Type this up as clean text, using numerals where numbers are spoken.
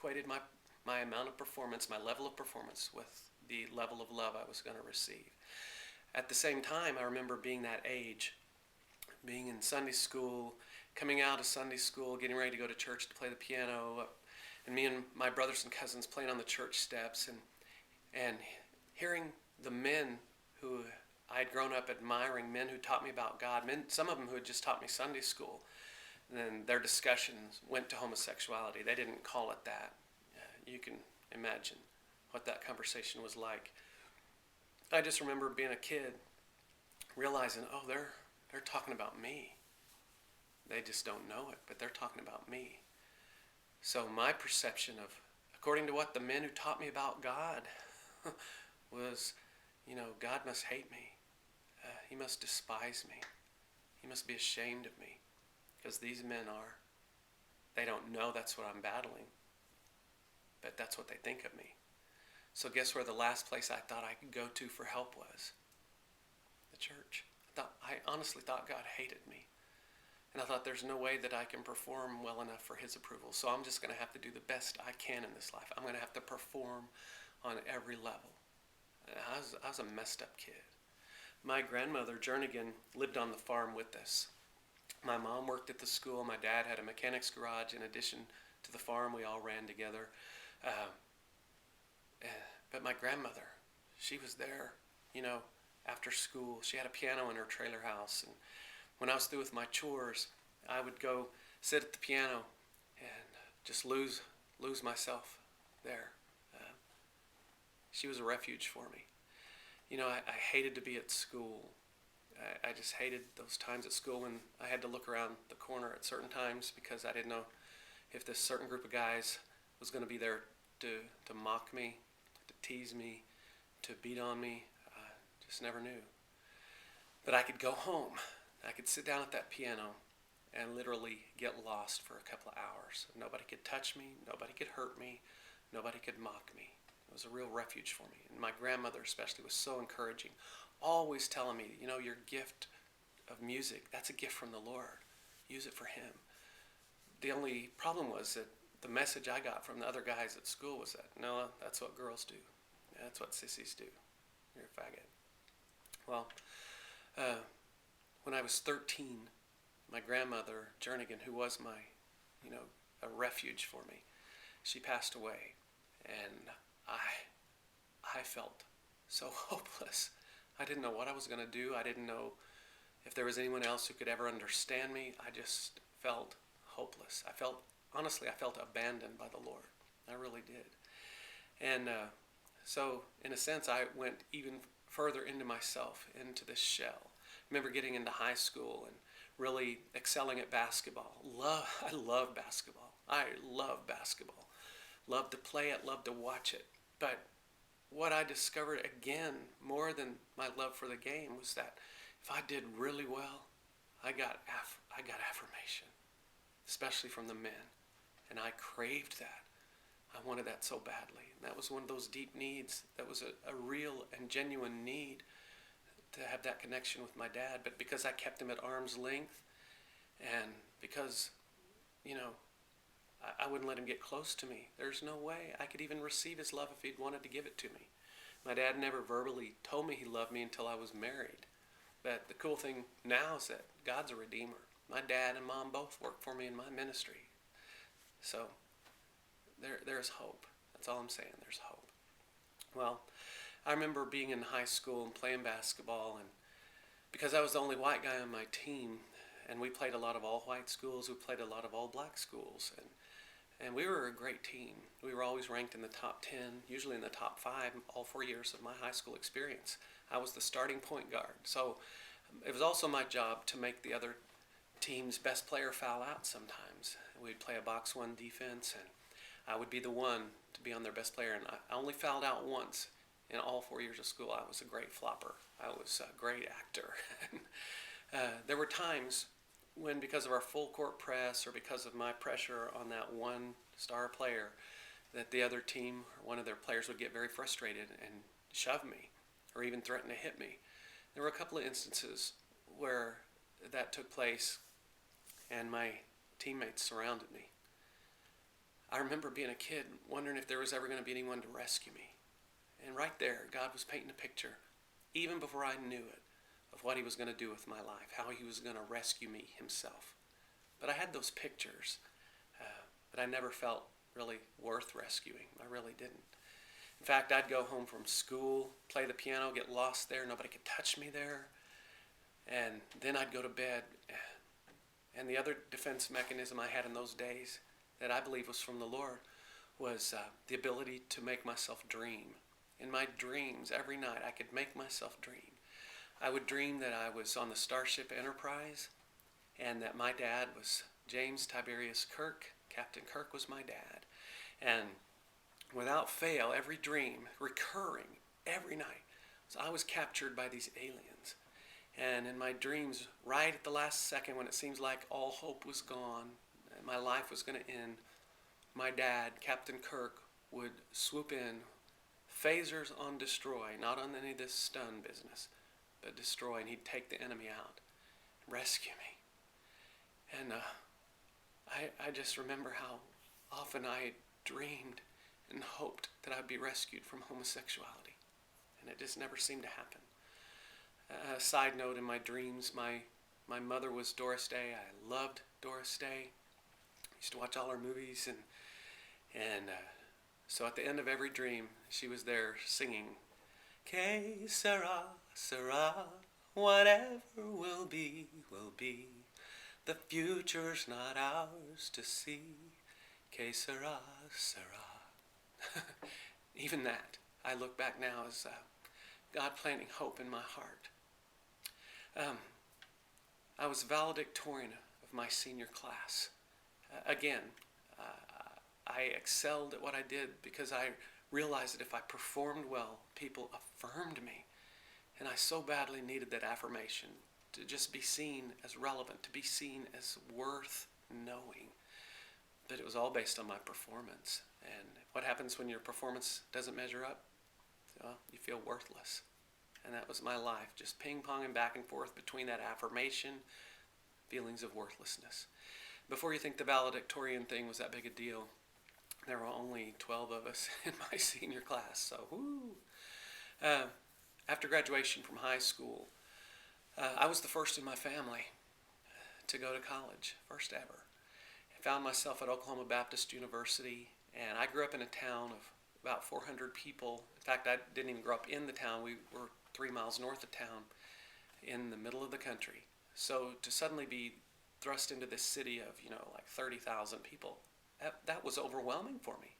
equated my amount of performance, my level of performance, with the level of love I was going to receive. At the same time, I remember being that age, being in Sunday school, coming out of Sunday school, getting ready to go to church to play the piano, and me and my brothers and cousins playing on the church steps, and hearing the men who I had grown up admiring, men who taught me about God, men, some of them who had just taught me Sunday school, and then their discussions went to homosexuality. They didn't call it that. You can imagine what that conversation was like. I just remember being a kid, realizing, oh, they're talking about me. They just don't know it, but they're talking about me. So my perception of, according to what the men who taught me about God was, God must hate me. He must despise me. He must be ashamed of me, because these men are. They don't know that's what I'm battling, but that's what they think of me. So guess where the last place I thought I could go to for help was? The church. I honestly thought God hated me. And I thought there's no way that I can perform well enough for his approval. So I'm just going to have to do the best I can in this life. I'm going to have to perform on every level. I was a messed up kid. My grandmother, Jernigan, lived on the farm with us. My mom worked at the school. My dad had a mechanic's garage. In addition to the farm, we all ran together. But my grandmother, she was there, after school. She had a piano in her trailer house. And when I was through with my chores, I would go sit at the piano and just lose myself there. She was a refuge for me. I hated to be at school. I just hated those times at school when I had to look around the corner at certain times, because I didn't know if this certain group of guys was going to be there to mock me, to tease me, to beat on me. Just never knew. But I could go home. I could sit down at that piano and literally get lost for a couple of hours. Nobody could touch me. Nobody could hurt me. Nobody could mock me. It was a real refuge for me. And my grandmother especially was so encouraging, always telling me, your gift of music, that's a gift from the Lord. Use it for him. The only problem was that the message I got from the other guys at school was that, no, that's what girls do. That's what sissies do. You're a faggot. Well, when I was 13, my grandmother, Jernigan, who was my, a refuge for me, she passed away. And I felt so hopeless. I didn't know what I was going to do. I didn't know if there was anyone else who could ever understand me. I just felt hopeless. I felt abandoned by the Lord. I really did. And so, in a sense, I went even further into myself, into this shell. I remember getting into high school and really excelling at basketball. I love basketball. I love basketball. Love to play it, love to watch it. But what I discovered again, more than my love for the game, was that if I did really well, I got affirmation, especially from the men. And I craved that. I wanted that so badly. And that was one of those deep needs. That was a real and genuine need to have that connection with my dad. But because I kept him at arm's length, and because, I wouldn't let him get close to me, there's no way I could even receive his love if he'd wanted to give it to me. My dad never verbally told me he loved me until I was married. But the cool thing now is that God's a redeemer. My dad and mom both work for me in my ministry. So there's hope. That's all I'm saying. There's hope. Well, I remember being in high school and playing basketball, and because I was the only white guy on my team, and we played a lot of all-white schools, we played a lot of all-black schools, and we were a great team. We were always ranked in the top 10, usually in the top 5, all 4 years of my high school experience. I was the starting point guard. So it was also my job to make the other team's best player foul out sometimes. We'd play a box one defense, and I would be the one to be on their best player. And I only fouled out once in all 4 years of school. I was a great flopper. I was a great actor. There were times when, because of our full court press or because of my pressure on that one star player, that the other team or one of their players would get very frustrated and shove me or even threaten to hit me. There were a couple of instances where that took place and my teammates surrounded me. I remember being a kid wondering if there was ever going to be anyone to rescue me. And right there, God was painting a picture, even before I knew it, of what he was going to do with my life, how he was going to rescue me himself. But I had those pictures, but I never felt really worth rescuing. I really didn't. In fact, I'd go home from school, play the piano, get lost there. Nobody could touch me there. And then I'd go to bed. And the other defense mechanism I had in those days that I believe was from the Lord was the ability to make myself dream. In my dreams, every night, I could make myself dream. I would dream that I was on the Starship Enterprise and that my dad was James Tiberius Kirk. Captain Kirk was my dad. And without fail, every dream, recurring every night, so I was captured by these aliens. And in my dreams, right at the last second when it seems like all hope was gone and my life was going to end, my dad, Captain Kirk, would swoop in, phasers on destroy, not on any of this stun business, but destroy, and he'd take the enemy out, rescue me. And I just remember how often I dreamed and hoped that I'd be rescued from homosexuality, and it just never seemed to happen. Side note, in my dreams, my mother was Doris Day. I loved Doris Day. I used to watch all her movies, and so at the end of every dream, she was there singing, "Que sera, sera, whatever will be, will be. The future's not ours to see. Que sera, sera." Even that, I look back now as God planting hope in my heart. I was valedictorian of my senior class. Again, I excelled at what I did because I realized that if I performed well, people affirmed me. And I so badly needed that affirmation, to just be seen as relevant, to be seen as worth knowing. But it was all based on my performance. And what happens when your performance doesn't measure up? Well, you feel worthless. And that was my life, just ping-ponging back and forth between that affirmation, feelings of worthlessness. Before you think the valedictorian thing was that big a deal, there were only 12 of us in my senior class, so whoo. After graduation from high school, I was the first in my family to go to college, first ever. I found myself at Oklahoma Baptist University, and I grew up in a town of about 400 people. In fact, I didn't even grow up in the town. We were 3 miles north of town in the middle of the country. So to suddenly be thrust into this city of, like 30,000 people, that was overwhelming for me.